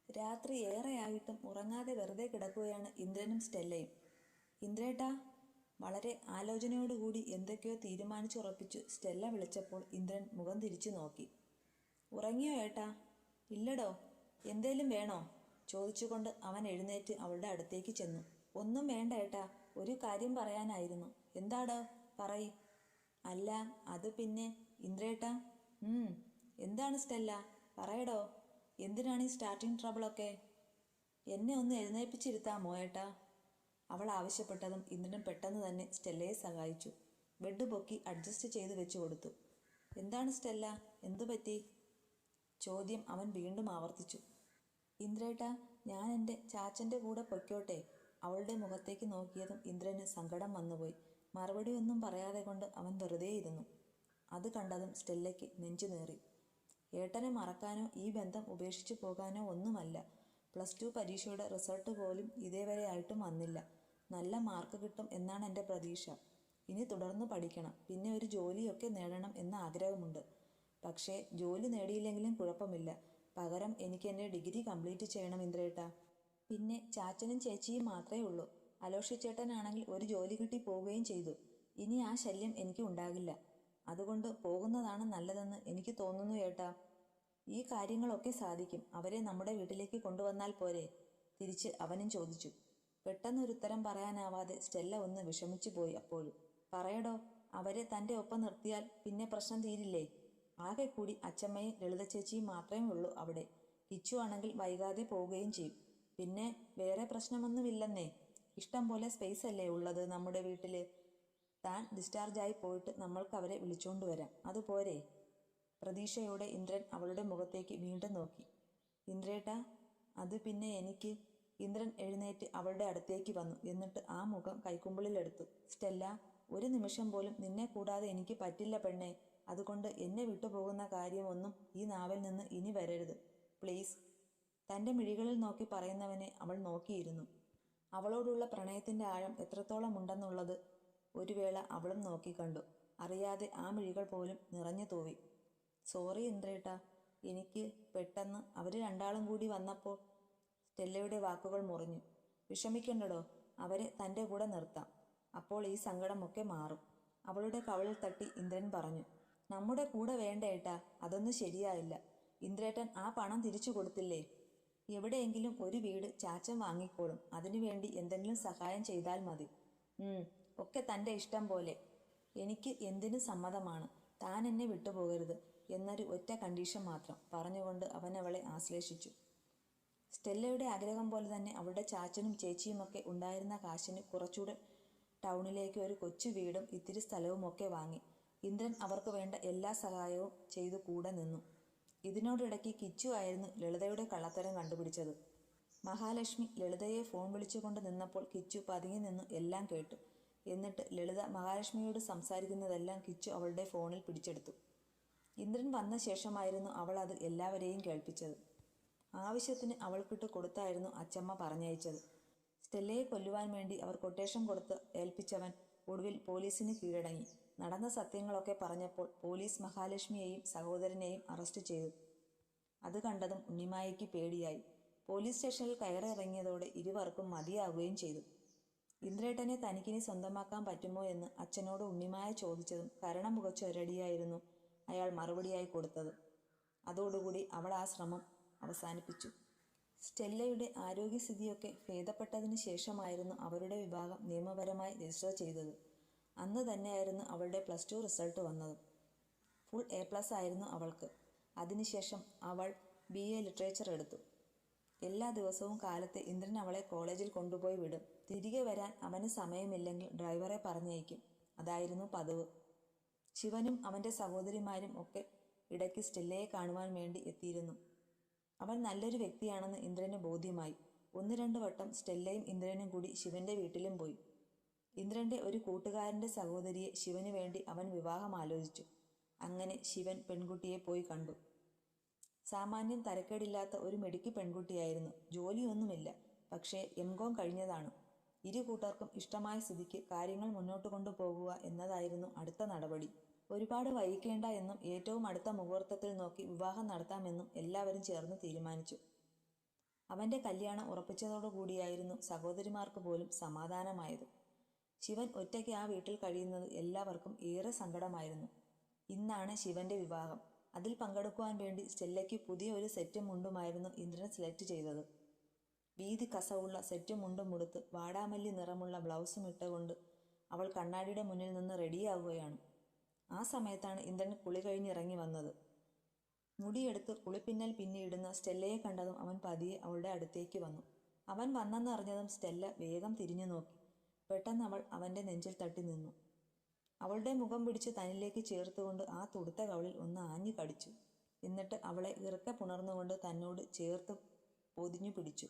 രാത്രി ഏറെയായിട്ടും ഉറങ്ങാതെ വെറുതെ കിടക്കുകയാണ് ഇന്ദ്രനും സ്റ്റെല്ലയും. ഇന്ദ്രേട്ടാ, വളരെ ആലോചനയോടുകൂടി എന്തൊക്കെയോ തീരുമാനിച്ചുറപ്പിച്ചു സ്റ്റെല്ല വിളിച്ചപ്പോൾ ഇന്ദ്രൻ മുഖം തിരിച്ചു നോക്കി. ഉറങ്ങിയോ ഏട്ടാ? ഇല്ലടോ. എന്തേലും വേണോ? ചോദിച്ചുകൊണ്ട് അവൻ എഴുന്നേറ്റ് അവളുടെ അടുത്തേക്ക് ചെന്നു. ഒന്നും വേണ്ട ഏട്ടാ, ഒരു കാര്യം പറയാനായിരുന്നു. എന്താടോ, പറയ്. അല്ല, അത് പിന്നെ ഇന്ദ്രേട്ടാ. എന്താണ് സ്റ്റെല്ല, പറയടോ. എന്തിനാണ് ഈ സ്റ്റാർട്ടിങ് ട്രബിളൊക്കെ? എന്നെ ഒന്ന് എഴുന്നേൽപ്പിച്ചിരുത്താമോ ഏട്ടാ? അവൾ ആവശ്യപ്പെട്ടതും ഇന്ദ്രൻ പെട്ടെന്ന് തന്നെ സ്റ്റെല്ലയെ സഹായിച്ചു. ബെഡ് പൊക്കി അഡ്ജസ്റ്റ് ചെയ്ത് വെച്ചു കൊടുത്തു. എന്താണ് സ്റ്റെല്ല, എന്തു പറ്റി? ചോദ്യം അവൻ വീണ്ടും ആവർത്തിച്ചു. ഇന്ദ്രേട്ടാ, ഞാൻ എൻ്റെ ചാച്ചൻ്റെ കൂടെ പൊയ്ക്കോട്ടെ? അവളുടെ മുഖത്തേക്ക് നോക്കിയതും ഇന്ദ്രന് സങ്കടം വന്നുപോയി. മറുപടി ഒന്നും പറയാതെ കൊണ്ട് അവൻ വെറുതെ ഇരുന്നു. അത് കണ്ടതും സ്റ്റെല്ലയ്ക്ക് നെഞ്ചു നേറി. ഏട്ടനെ മറക്കാനോ ഈ ബന്ധം ഉപേക്ഷിച്ചു പോകാനോ ഒന്നുമല്ല. +2 പരീക്ഷയുടെ റിസൾട്ട് പോലും ഇതേവരെ ആയിട്ടും വന്നില്ല. നല്ല മാർക്ക് കിട്ടും എന്നാണ് എൻ്റെ പ്രതീക്ഷ. ഇനി തുടർന്ന് പഠിക്കണം, പിന്നെ ഒരു ജോലിയൊക്കെ നേടണം എന്ന ആഗ്രഹമുണ്ട്. പക്ഷേ ജോലി നേടിയില്ലെങ്കിലും കുഴപ്പമില്ല. പകരം എനിക്ക് എൻ്റെ ഡിഗ്രി കംപ്ലീറ്റ് ചെയ്യണം ഇന്ദ്രേട്ടാ. പിന്നെ ചാച്ചനും ചേച്ചിയും മാത്രമേ ഉള്ളൂ. അലോഷി ചേട്ടനാണെങ്കിൽ ഒരു ജോലി കിട്ടി പോവുകയും ചെയ്തു. ഇനി ആ ശല്യം എനിക്ക് ഉണ്ടാകില്ല. അതുകൊണ്ട് പോകുന്നതാണ് നല്ലതെന്ന് എനിക്ക് തോന്നുന്നു ഏട്ടാ. ഈ കാര്യങ്ങളൊക്കെ സാധിക്കും. അവരെ നമ്മുടെ വീട്ടിലേക്ക് കൊണ്ടുവന്നാൽ പോരെ? തിരിച്ച് അവനും ചോദിച്ചു. പെട്ടെന്നൊരുത്തരം പറയാനാവാതെ സ്റ്റെല്ല ഒന്ന് വിഷമിച്ചു പോയി. അപ്പോഴും പറയടോ, അവരെ തൻ്റെ ഒപ്പം നിർത്തിയാൽ പിന്നെ പ്രശ്നം തീരില്ലേ? ആകെ കൂടി അച്ചമ്മയും ലളിത ചേച്ചിയും മാത്രമേ ഉള്ളൂ അവിടെ. കിച്ചു ആണെങ്കിൽ വൈകാതെ പോവുകയും ചെയ്യും. പിന്നെ വേറെ പ്രശ്നമൊന്നുമില്ലെന്നേ. ഇഷ്ടം പോലെ സ്പേസ് അല്ലേ ഉള്ളത് നമ്മുടെ വീട്ടിൽ. താൻ ഡിസ്ചാർജായി പോയിട്ട് നമ്മൾക്ക് അവരെ വിളിച്ചുകൊണ്ട് വരാം. അതുപോരെ? പ്രതീക്ഷയോടെ ഇന്ദ്രൻ അവളുടെ മുഖത്തേക്ക് വീണ്ടും നോക്കി. ഇന്ദ്രേട്ടാ, അത് പിന്നെ എനിക്ക്. ഇന്ദ്രൻ എഴുന്നേറ്റ് അവളുടെ അടുത്തേക്ക് വന്നു. എന്നിട്ട് ആ മുഖം കൈക്കുമ്പിളിലെടുത്തു. സ്റ്റെല്ല, ഒരു നിമിഷം പോലും നിന്നെ കൂടാതെ എനിക്ക് പറ്റില്ല പെണ്ണേ. അതുകൊണ്ട് എന്നെ വിട്ടുപോകുന്ന കാര്യമൊന്നും ഈ നാവിൽ നിന്ന് ഇനി വരരുത്, പ്ലീസ്. തൻ്റെ മിഴികളിൽ നോക്കി പറയുന്നവനെ അവൾ നോക്കിയിരുന്നു. അവളോടുള്ള പ്രണയത്തിൻ്റെ ആഴം എത്രത്തോളം ഉണ്ടെന്നുള്ളത് ഒരു വേള അവളും നോക്കിക്കണ്ടു. അറിയാതെ ആ മിഴികൾ പോലും നിറഞ്ഞു തൂവി. സോറി ഇന്ദ്രേട്ടാ, എനിക്ക് പെട്ടെന്ന് അവർ രണ്ടാളും കൂടി വന്നപ്പോൾ. സ്റ്റെല്ലയുടെ വാക്കുകൾ മുറിഞ്ഞു. വിഷമിക്കണ്ടടോ, അവരെ തൻ്റെ കൂടെ നിർത്താം. അപ്പോൾ ഈ സങ്കടമൊക്കെ മാറും. അവളുടെ കവളിൽ തട്ടി ഇന്ദ്രൻ പറഞ്ഞു. നമ്മുടെ കൂടെ വേണ്ട ഏട്ടാ, അതൊന്നും ശരിയായില്ല. ഇന്ദ്രേട്ടൻ ആ പണം തിരിച്ചു കൊടുത്തില്ലേ? എവിടെയെങ്കിലും ഒരു വീട് ചാച്ചൻ വാങ്ങിക്കോളും. അതിനുവേണ്ടി എന്തെങ്കിലും സഹായം ചെയ്താൽ മതി. ഒക്കെ തൻ്റെ ഇഷ്ടം പോലെ. എനിക്ക് എന്തിനും സമ്മതമാണ്. താൻ എന്നെ വിട്ടുപോകരുത് എന്നൊരു ഒറ്റ കണ്ടീഷൻ മാത്രം, പറഞ്ഞുകൊണ്ട് അവൻ അവളെ ആശ്ലേഷിച്ചു. സ്റ്റെല്ലയുടെ ആഗ്രഹം പോലെ തന്നെ അവളുടെ ചാച്ചനും ചേച്ചിയുമൊക്കെ ഉണ്ടായിരുന്ന കാശിന് കുറച്ചുകൂടെ ടൗണിലേക്ക് ഒരു കൊച്ചു വീടും ഇത്തിരി സ്ഥലവുമൊക്കെ വാങ്ങി. ഇന്ദ്രൻ അവർക്ക് വേണ്ട എല്ലാ സഹായവും ചെയ്തു കൂടെ നിന്നു. ഇതിനോടിടയ്ക്ക് കിച്ചു ആയിരുന്നു ലളിതയുടെ കള്ളത്തരം കണ്ടുപിടിച്ചത്. മഹാലക്ഷ്മി ലളിതയെ ഫോൺ വിളിച്ചുകൊണ്ട് നിന്നപ്പോൾ കിച്ചു പതുങ്ങി നിന്ന് എല്ലാം കേട്ടു. എന്നിട്ട് ലളിത മഹാലക്ഷ്മിയോട് സംസാരിക്കുന്നതെല്ലാം കിച്ചു അവളുടെ ഫോണിൽ പിടിച്ചെടുത്തു. ഇന്ദ്രൻ വന്ന ശേഷമായിരുന്നു അവൾ അത് എല്ലാവരെയും കേൾപ്പിച്ചത്. ആവശ്യത്തിന് അവൾക്കിട്ട് കൊടുത്തായിരുന്നു അച്ചമ്മ പറഞ്ഞയച്ചത്. സ്റ്റെല്ലയെ കൊല്ലുവാൻ വേണ്ടി അവർ കൊട്ടേഷൻ കൊടുത്ത് ഏൽപ്പിച്ചവൻ ഒടുവിൽ പോലീസിന് കീഴടങ്ങി. നടന്ന സത്യങ്ങളൊക്കെ പറഞ്ഞപ്പോൾ പോലീസ് മഹാലക്ഷ്മിയെയും സഹോദരനെയും അറസ്റ്റ് ചെയ്തു. അത് കണ്ടതും ഉണ്ണിമായയ്ക്ക് പേടിയായി. പോലീസ് സ്റ്റേഷനിൽ കയറിയിറങ്ങിയതോടെ ഇരുവർക്കും മതിയാകുകയും ചെയ്തു. ഇന്ദ്രേട്ടനെ തനിക്കിനി സ്വന്തമാക്കാൻ പറ്റുമോ എന്ന് അച്ഛനോട് ഉണ്ണിമായ ചോദിച്ചതും കരണം പുകച്ച ഒരടിയായിരുന്നു അയാൾ മറുപടിയായി കൊടുത്തത്. അതോടുകൂടി അവൾ ആ ശ്രമം അവസാനിപ്പിച്ചു. സ്റ്റെല്ലയുടെ ആരോഗ്യസ്ഥിതിയൊക്കെ ഭേദപ്പെട്ടതിന് ശേഷമായിരുന്നു അവരുടെ വിവാഹം നിയമപരമായി രജിസ്റ്റർ ചെയ്തത്. അന്ന് തന്നെയായിരുന്നു അവളുടെ +2 റിസൾട്ട് വന്നത്. ഫുൾ A+ ആയിരുന്നു അവൾക്ക്. അതിനുശേഷം അവൾ BA ലിറ്ററേച്ചർ എടുത്തു. എല്ലാ ദിവസവും കാലത്ത് ഇന്ദ്രൻ അവളെ കോളേജിൽ കൊണ്ടുപോയി വിടും. തിരികെ വരാൻ അവന് സമയമില്ലെങ്കിൽ ഡ്രൈവറെ പറഞ്ഞയക്കും. അതായിരുന്നു പതിവ്. ശിവനും അവൻ്റെ സഹോദരിമാരും ഒക്കെ ഇടയ്ക്ക് സ്റ്റെല്ലയെ കാണുവാൻ വേണ്ടി എത്തിയിരുന്നു. അവൻ നല്ലൊരു വ്യക്തിയാണെന്ന് ഇന്ദ്രന് ബോധ്യമായി. 1-2 വട്ടം സ്റ്റെല്ലയും ഇന്ദ്രനും കൂടി ശിവന്റെ വീട്ടിലും പോയി. ഇന്ദ്രന്റെ ഒരു കൂട്ടുകാരൻ്റെ സഹോദരിയെ ശിവന് വേണ്ടി അവൻ വിവാഹം ആലോചിച്ചു. അങ്ങനെ ശിവൻ പെൺകുട്ടിയെ പോയി കണ്ടു. സാമാന്യം തരക്കേടില്ലാത്ത ഒരു മിടുക്കി പെൺകുട്ടിയായിരുന്നു. ജോലിയൊന്നുമില്ല, പക്ഷേ M.Com കഴിഞ്ഞതാണ്. ഇരു കൂട്ടർക്കും ഇഷ്ടമായ സ്ഥിതിക്ക് കാര്യങ്ങൾ മുന്നോട്ട് കൊണ്ടുപോകുക എന്നതായിരുന്നു അടുത്ത നടപടി. ഒരുപാട് വൈകിക്കേണ്ട എന്നും ഏറ്റവും അടുത്ത മുഹൂർത്തത്തിൽ നോക്കി വിവാഹം നടത്താമെന്നും എല്ലാവരും ചേർന്ന് തീരുമാനിച്ചു. അവൻ്റെ കല്യാണം ഉറപ്പിച്ചതോടുകൂടിയായിരുന്നു സഹോദരിമാർക്ക് പോലും സമാധാനമായത്. ശിവൻ ഒറ്റയ്ക്ക് ആ വീട്ടിൽ കഴിയുന്നത് എല്ലാവർക്കും ഏറെ സങ്കടമായിരുന്നു. ഇന്നാണ് ശിവന്റെ വിവാഹം. അതിൽ പങ്കെടുക്കുവാൻ വേണ്ടി സ്റ്റെല്ലയ്ക്ക് പുതിയ ഒരു സെറ്റും മുണ്ടുമായിരുന്നു ഇന്ദ്രൻ സെലക്ട് ചെയ്തത്. വീതി കസവുള്ള സെറ്റും മുണ്ടും ഉടുത്ത് വാടാമല്ലി നിറമുള്ള ബ്ലൗസും ഇട്ടുകൊണ്ട് അവൾ കണ്ണാടിയുടെ മുന്നിൽ നിന്ന് റെഡിയാവുകയാണ്. ആ സമയത്താണ് ഇന്ദ്രൻ കുളി കഴിഞ്ഞിറങ്ങി വന്നത്. മുടിയെടുത്ത് കുളിപ്പിന്നൽ പിന്നിയിടുന്ന സ്റ്റെല്ലയെ കണ്ടതും അവൻ പതിയെ അവളുടെ അടുത്തേക്ക് വന്നു. അവൻ വന്നെന്നറിഞ്ഞതും സ്റ്റെല്ല വേഗം തിരിഞ്ഞു നോക്കി. പെട്ടെന്ന് അവൾ അവൻ്റെ നെഞ്ചിൽ തട്ടി നിന്നു. അവളുടെ മുഖം പിടിച്ച് തന്നിലേക്ക് ചേർത്തുകൊണ്ട് ആ തുടുത്ത കവിളിൽ ഒന്ന് ആഞ്ഞു കടിച്ചു. എന്നിട്ട് അവളെ ഇറുക്കെ പുണർന്നുകൊണ്ട് തന്നോട് ചേർത്ത് പൊതിഞ്ഞു പിടിച്ചു.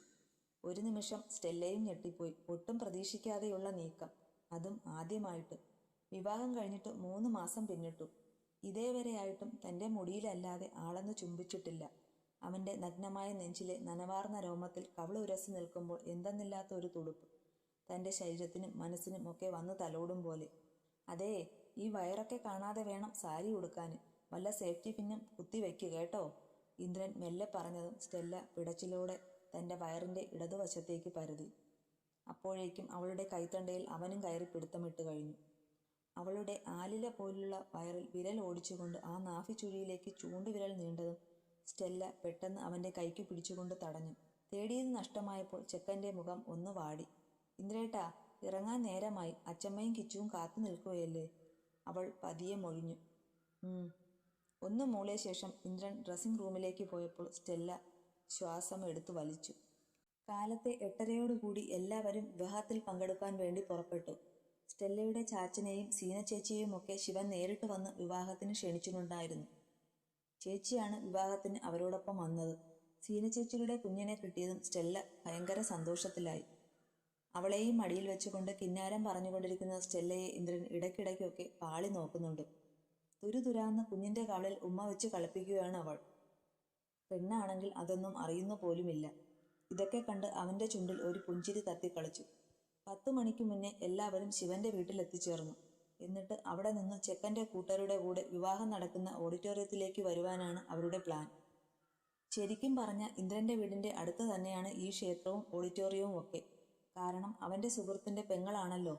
ഒരു നിമിഷം സ്റ്റെല്ലയും ഞെട്ടിപ്പോയി. ഒട്ടും പ്രതീക്ഷിക്കാതെയുള്ള നീക്കം, അതും ആദ്യമായിട്ട്. വിവാഹം കഴിഞ്ഞിട്ട് 3 മാസം പിന്നിട്ടു. ഇതേവരെയായിട്ടും തൻ്റെ മുടിയിലല്ലാതെ ആളെന്ന് ചുംബിച്ചിട്ടില്ല. അവൻ്റെ നഗ്നമായ നെഞ്ചിലെ നനവാർന്ന രോമത്തിൽ കവിളുരಸಿ നിൽക്കുമ്പോൾ എന്തെന്നില്ലാത്ത ഒരു തുടുപ്പ് തൻ്റെ ശരീരത്തിനും മനസ്സിനും ഒക്കെ വന്ന് തലോടും പോലെ. അതേ, ഈ വയറൊക്കെ കാണാതെ വേണം സാരി ഉടുക്കാൻ. വല്ല സേഫ്റ്റി പിന്നും കുത്തിവെക്ക് കേട്ടോ, ഇന്ദ്രൻ മെല്ലെ പറഞ്ഞതും സ്റ്റെല്ല പിടച്ചിലോടെ തൻ്റെ വയറിൻ്റെ ഇടതുവശത്തേക്ക് പരതി. അപ്പോഴേക്കും അവളുടെ കൈത്തണ്ടയിൽ അവനും കയറി പിടുത്തമിട്ട് കഴിഞ്ഞു. അവളുടെ ആലില പോലുള്ള വയറിൽ വിരൽ ഓടിച്ചുകൊണ്ട് ആ നാഭിച്ചുഴിയിലേക്ക് ചൂണ്ടുവിരൽ നീണ്ടതും സ്റ്റെല്ല പെട്ടെന്ന് അവൻ്റെ കൈക്ക് പിടിച്ചുകൊണ്ട് തടഞ്ഞു. തേടിയത് നഷ്ടമായപ്പോൾ ചെക്കൻ്റെ മുഖം ഒന്ന് വാടി. ഇന്ദ്രേട്ടാ, ഇറങ്ങാൻ നേരമായി. അച്ചമ്മയും കിച്ചുവും കാത്തു നിൽക്കുകയല്ലേ, അവൾ പതിയെ മൊഴിഞ്ഞു. ഒന്ന് മൂളിയ ശേഷം ഇന്ദ്രൻ ഡ്രസ്സിംഗ് റൂമിലേക്ക് പോയപ്പോൾ സ്റ്റെല്ല ശ്വാസം എടുത്തു വലിച്ചു. കാലത്തെ 8:30യോടുകൂടി എല്ലാവരും വിവാഹത്തിൽ പങ്കെടുക്കാൻ വേണ്ടി പുറപ്പെട്ടു. സ്റ്റെല്ലയുടെ ചാച്ചനെയും സീന ചേച്ചിയെയുമൊക്കെ ശിവൻ നേരിട്ട് വന്ന് വിവാഹത്തിന് ക്ഷണിച്ചിട്ടുണ്ടായിരുന്നു. ചേച്ചിയാണ് വിവാഹത്തിന് അവരോടൊപ്പം വന്നത്. സീന ചേച്ചിയുടെ കുഞ്ഞിനെ കിട്ടിയതും സ്റ്റെല്ല ഭയങ്കര സന്തോഷത്തിലായി. അവളെയും മടിയിൽ വെച്ചുകൊണ്ട് കിന്നാരം പറഞ്ഞുകൊണ്ടിരിക്കുന്ന സ്റ്റെല്ലയെ ഇന്ദ്രൻ ഇടയ്ക്കിടയ്ക്കൊക്കെ പാളി നോക്കുന്നുണ്ട്. തുരുതുരാന്ന് കുഞ്ഞിൻ്റെ കവളിൽ ഉമ്മ വെച്ച് കളിപ്പിക്കുകയാണ് അവൾ. പെണ്ണാണെങ്കിൽ അതൊന്നും അറിയുന്നു പോലുമില്ല. ഇതൊക്കെ കണ്ട് അവൻ്റെ ചുണ്ടിൽ ഒരു പുഞ്ചിരി തത്തിക്കളിച്ചു. 10 മണിക്ക് മുന്നേ എല്ലാവരും ശിവന്റെ വീട്ടിലെത്തിച്ചേർന്നു. എന്നിട്ട് അവിടെ നിന്ന് ചെക്കൻ്റെ കൂട്ടരുടെ കൂടെ വിവാഹം നടക്കുന്ന ഓഡിറ്റോറിയത്തിലേക്ക് വരുവാനാണ് അവരുടെ പ്ലാൻ. ശരിക്കും പറഞ്ഞ ഇന്ദ്രൻ്റെ വീടിൻ്റെ അടുത്ത് തന്നെയാണ് ഈ ക്ഷേത്രവും ഓഡിറ്റോറിയവും ഒക്കെ. കാരണം അവൻ്റെ സുഹൃത്തിൻ്റെ പെങ്ങളാണല്ലോ.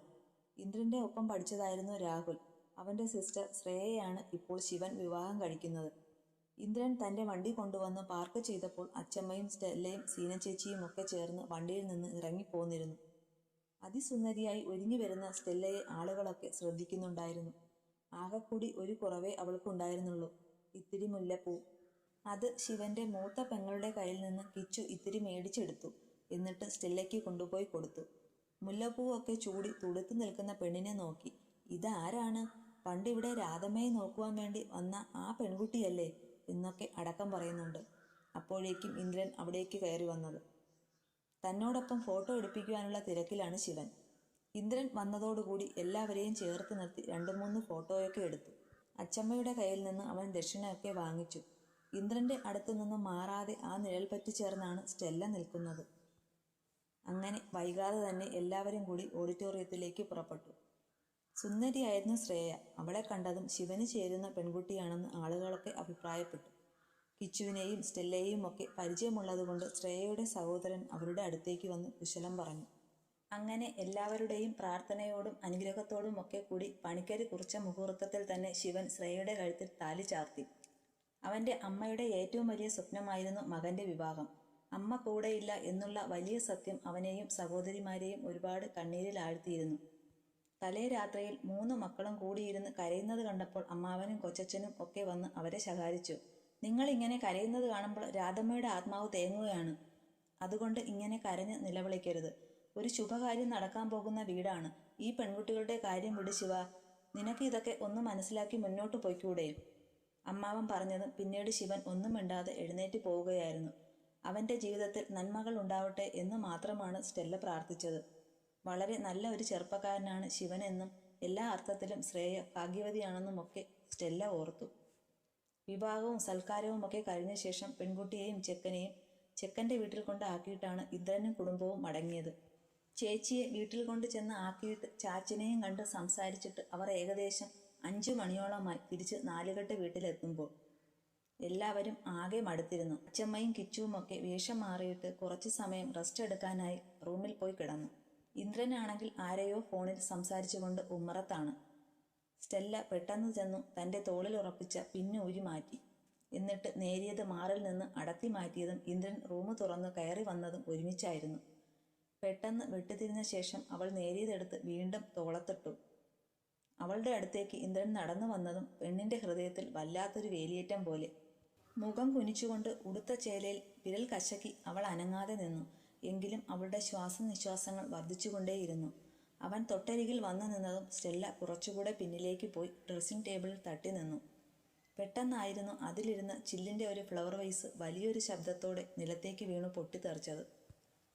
ഇന്ദ്രൻ്റെ ഒപ്പം പഠിച്ചതായിരുന്നു രാഹുൽ. അവൻ്റെ സിസ്റ്റർ ശ്രേയയാണ് ഇപ്പോൾ ശിവൻ വിവാഹം കഴിക്കുന്നത്. ഇന്ദ്രൻ തൻ്റെ വണ്ടി കൊണ്ടുവന്ന് പാർക്ക് ചെയ്തപ്പോൾ അച്ചമ്മയും സ്റ്റെല്ലയും സീന ചേച്ചിയും ഒക്കെ ചേർന്ന് വണ്ടിയിൽ നിന്ന് ഇറങ്ങിപ്പോന്നിരുന്നു. അതിസുന്ദരിയായി ഒരുങ്ങി വരുന്ന സ്റ്റെല്ലയെ ആളുകളൊക്കെ ശ്രദ്ധിക്കുന്നുണ്ടായിരുന്നു. ആകെക്കൂടി ഒരു കുറവേ അവൾക്കുണ്ടായിരുന്നുള്ളൂ, ഇത്തിരി മുല്ലപ്പൂ. അത് ശിവന്റെ മൂത്ത പെങ്ങളുടെ കയ്യിൽ നിന്ന് കിച്ചു ഇത്തിരി മേടിച്ചെടുത്തു. എന്നിട്ട് സ്റ്റെല്ലയ്ക്ക് കൊണ്ടുപോയി കൊടുത്തു. മുല്ലപ്പൂവൊക്കെ ചൂടി തുടുത്തു നിൽക്കുന്ന പെണ്ണിനെ നോക്കി. ഇതാരാണ്? പണ്ടിവിടെ രാധമ്മയെ നോക്കുവാൻ വേണ്ടി വന്ന ആ പെൺകുട്ടിയല്ലേ എന്നൊക്കെ അടക്കം പറയുന്നുണ്ട്. അപ്പോഴേക്കും ഇന്ദ്രൻ അവിടേക്ക് കയറി വന്നത്. തന്നോടൊപ്പം ഫോട്ടോ എടുപ്പിക്കുവാനുള്ള തിരക്കിലാണ് ശിവൻ. ഇന്ദ്രൻ വന്നതോടുകൂടി എല്ലാവരെയും ചേർത്ത് നിർത്തി 2-3 ഫോട്ടോയൊക്കെ എടുത്തു. അച്ചമ്മയുടെ കയ്യിൽ നിന്ന് അവൻ ദക്ഷിണയൊക്കെ വാങ്ങിച്ചു. ഇന്ദ്രൻ്റെ അടുത്തു നിന്നും മാറാതെ ആ നിഴൽ പറ്റി ചേർന്നാണ് സ്റ്റെല്ല നിൽക്കുന്നത്. അങ്ങനെ വൈകാതെ തന്നെ എല്ലാവരും കൂടി ഓഡിറ്റോറിയത്തിലേക്ക് പുറപ്പെട്ടു. സുന്ദരിയായിരുന്നു ശ്രേയ. അവളെ കണ്ടതും ശിവന് ചേരുന്ന പെൺകുട്ടിയാണെന്ന് ആളുകളൊക്കെ അഭിപ്രായപ്പെട്ടു. കിച്ചുവിനെയും സ്റ്റെല്ലയെയും ഒക്കെ പരിചയമുള്ളതുകൊണ്ട് ശ്രേയയുടെ സഹോദരൻ അവരുടെ അടുത്തേക്ക് വന്ന് കുശലം പറഞ്ഞു. അങ്ങനെ എല്ലാവരുടെയും പ്രാർത്ഥനയോടും അനുഗ്രഹത്തോടും ഒക്കെ കൂടി പണിക്കര് കുറിച്ച മുഹൂർത്തത്തിൽ തന്നെ ശിവൻ ശ്രേയയുടെ കഴുത്തിൽ താലി ചാർത്തി. അവൻ്റെ അമ്മയുടെ ഏറ്റവും വലിയ സ്വപ്നമായിരുന്നു മകൻ്റെ വിവാഹം. അമ്മ കൂടെയില്ല എന്നുള്ള വലിയ സത്യം അവനെയും സഹോദരിമാരെയും ഒരുപാട് കണ്ണീരിൽ ആഴ്ത്തിയിരുന്നു. തലേ രാത്രിയിൽ 3 മക്കളും കൂടിയിരുന്ന് കരയുന്നത് കണ്ടപ്പോൾ അമ്മാവനും കൊച്ചച്ഛനും ഒക്കെ വന്ന് അവരെ ശകാരിച്ചു. നിങ്ങളിങ്ങനെ കരയുന്നത് കാണുമ്പോൾ രാധമ്മയുടെ ആത്മാവ് തേങ്ങുകയാണ്. അതുകൊണ്ട് ഇങ്ങനെ കരഞ്ഞ് നിലവിളിക്കരുത്. ഒരു ശുഭകാര്യം നടക്കാൻ പോകുന്ന വീടാണ്. ഈ പെൺകുട്ടികളുടെ കാര്യം വിട് ശിവ. നിനക്ക് ഇതൊക്കെ ഒന്ന് മനസ്സിലാക്കി മുന്നോട്ട് പോയിക്കൂടെ? അമ്മാവൻ പറഞ്ഞതും പിന്നീട് ശിവൻ ഒന്നും മിണ്ടാതെ എഴുന്നേറ്റ് പോവുകയായിരുന്നു. അവൻ്റെ ജീവിതത്തിൽ നന്മകൾ ഉണ്ടാവട്ടെ എന്ന് മാത്രമാണ് സ്റ്റെല്ല പ്രാർത്ഥിച്ചത്. വളരെ നല്ല ഒരു ചെറുപ്പക്കാരനാണ് ശിവനെന്നും എല്ലാ അർത്ഥത്തിലും ശ്രേയ ഭാഗ്യവതിയാണെന്നുമൊക്കെ സ്റ്റെല്ല ഓർത്തു. വിവാഹവും സൽക്കാരവും ഒക്കെ കഴിഞ്ഞ ശേഷം പെൺകുട്ടിയെയും ചെക്കനെയും ചെക്കൻ്റെ വീട്ടിൽ കൊണ്ട് ആക്കിയിട്ടാണ് ഇന്ദ്രനും കുടുംബവും മടങ്ങിയത്. ചേച്ചിയെ വീട്ടിൽ കൊണ്ട് ചെന്ന് ആക്കിയിട്ട് ചാച്ചനെയും കണ്ട് സംസാരിച്ചിട്ട് അവർ ഏകദേശം 5 മണിയോളമായി തിരിച്ച് നാലുകെട്ട് വീട്ടിലെത്തുമ്പോൾ എല്ലാവരും ആകെ മടുത്തിരുന്നു. അച്ചമ്മയും കിച്ചുവുമൊക്കെ വേഷം മാറിയിട്ട് കുറച്ചു സമയം റെസ്റ്റ് എടുക്കാനായി റൂമിൽ പോയി കിടന്നു. ഇന്ദ്രനാണെങ്കിൽ ആരെയോ ഫോണിൽ സംസാരിച്ചുകൊണ്ട് ഉമ്മറത്താണ്. സ്റ്റെല്ല പെട്ടെന്ന് ചെന്നു തൻ്റെ തോളിൽ ഉറപ്പിച്ച പിന്ന് ഊരി മാറ്റി. എന്നിട്ട് നേരിയത് മാറിൽ നിന്ന് അടത്തി മാറ്റിയതും ഇന്ദ്രൻ റൂം തുറന്നു കയറി വന്നതും ഒരുമിച്ചായിരുന്നു. പെട്ടെന്ന് വെട്ടിത്തിരിഞ്ഞ ശേഷം അവൾ നേരിയതെടുത്ത് വീണ്ടും തോളത്തിട്ടു. അവളുടെ അടുത്തേക്ക് ഇന്ദ്രൻ നടന്നു വന്നതും പെണ്ണിന്റെ ഹൃദയത്തിൽ വല്ലാത്തൊരു വേലിയേറ്റം പോലെ. മുഖം കുനിച്ചുകൊണ്ട് ഉടുത്ത ചേലയിൽ വിരൽ കശക്കി അവൾ അനങ്ങാതെ നിന്നു. എങ്കിലും അവളുടെ ശ്വാസനിശ്വാസങ്ങൾ വർദ്ധിച്ചുകൊണ്ടേയിരുന്നു. അവൻ തൊട്ടരികിൽ വന്നു നിന്നതും സ്റ്റെല്ല കുറച്ചുകൂടെ പിന്നിലേക്ക് പോയി ഡ്രസ്സിംഗ് ടേബിളിൽ തട്ടി നിന്നു. പെട്ടെന്നായിരുന്നു അതിലിരുന്ന ചില്ലിൻ്റെ ഒരു ഫ്ലവർ വൈസ് വലിയൊരു ശബ്ദത്തോടെ നിലത്തേക്ക് വീണു പൊട്ടിത്തെറിച്ചത്.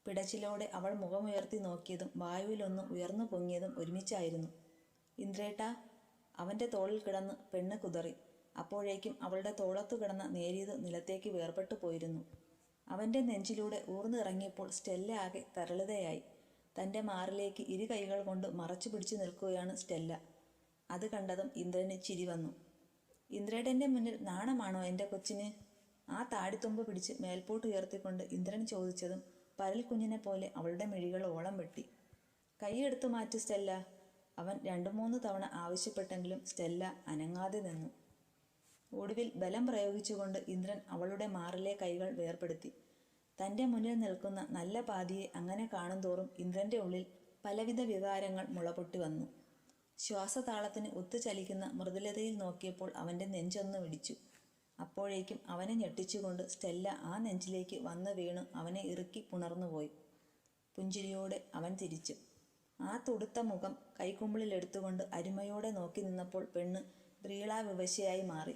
പിടച്ചിലോടെ അവൾ മുഖമുയർത്തി നോക്കിയതും വായുവിലൊന്ന് ഉയർന്നു പൊങ്ങിയതും ഒരുമിച്ചായിരുന്നു. ഇന്ദ്രേട്ടാ! അവൻ്റെ തോളിൽ കിടന്ന് പെണ്ണ് കുതറി. അപ്പോഴേക്കും അവളുടെ തോളത്തു കിടന്ന നേരിയത് നിലത്തേക്ക് വേർപെട്ടു പോയിരുന്നു. അവൻ്റെ നെഞ്ചിലൂടെ ഊർന്നിറങ്ങിയപ്പോൾ സ്റ്റെല്ല ആകെ തരളിതയായി. തൻ്റെ മാറിലേക്ക് ഇരു കൈകൾ കൊണ്ട് മറച്ചു പിടിച്ചു നിൽക്കുകയാണ് സ്റ്റെല്ല. അത് കണ്ടതും ഇന്ദ്രന് ചിരി വന്നു. ഇന്ദ്രേട്ടൻ്റെ മുന്നിൽ നാണമാണോ എൻ്റെ കൊച്ചിന്? ആ താടിത്തുമ്പ് പിടിച്ച് മേൽപോട്ട് ഉയർത്തിക്കൊണ്ട് ഇന്ദ്രൻ ചോദിച്ചതും പരൽ കുഞ്ഞിനെ പോലെ അവളുടെ മിഴികൾ ഓളം വെട്ടി. കൈയെടുത്തു മാറ്റി സ്റ്റെല്ല, അവൻ 2-3 തവണ ആവശ്യപ്പെട്ടെങ്കിലും സ്റ്റെല്ല അനങ്ങാതെ നിന്നു. ഒടുവിൽ ബലം പ്രയോഗിച്ചുകൊണ്ട് ഇന്ദ്രൻ അവളുടെ മാറിലെ കൈകൾ വേർപെടുത്തി. തൻ്റെ മുന്നിൽ നിൽക്കുന്ന നല്ല പാതിയെ അങ്ങനെ കാണുന്തോറും ഇന്ദ്രൻ്റെ ഉള്ളിൽ പലവിധ വികാരങ്ങൾ മുളപൊട്ടി വന്നു. ശ്വാസതാളത്തിന് ഒത്തുചലിക്കുന്ന മൃദുലതയിൽ നോക്കിയപ്പോൾ അവൻ്റെ നെഞ്ചൊന്ന് പിടിച്ചു. അപ്പോഴേക്കും അവനെ ഞെട്ടിച്ചുകൊണ്ട് സ്റ്റെല്ല ആ നെഞ്ചിലേക്ക് വന്ന് വീണു അവനെ ഇറുക്കി പുണർന്നുപോയി. പുഞ്ചിരിയോടെ അവൻ തിരിച്ചു. ആ തുടുത്ത മുഖം കൈക്കുമ്പിളിൽ എടുത്തുകൊണ്ട് അരുമയോടെ നോക്കി നിന്നപ്പോൾ പെണ്ണ് വ്രീളാവിവശയായി മാറി.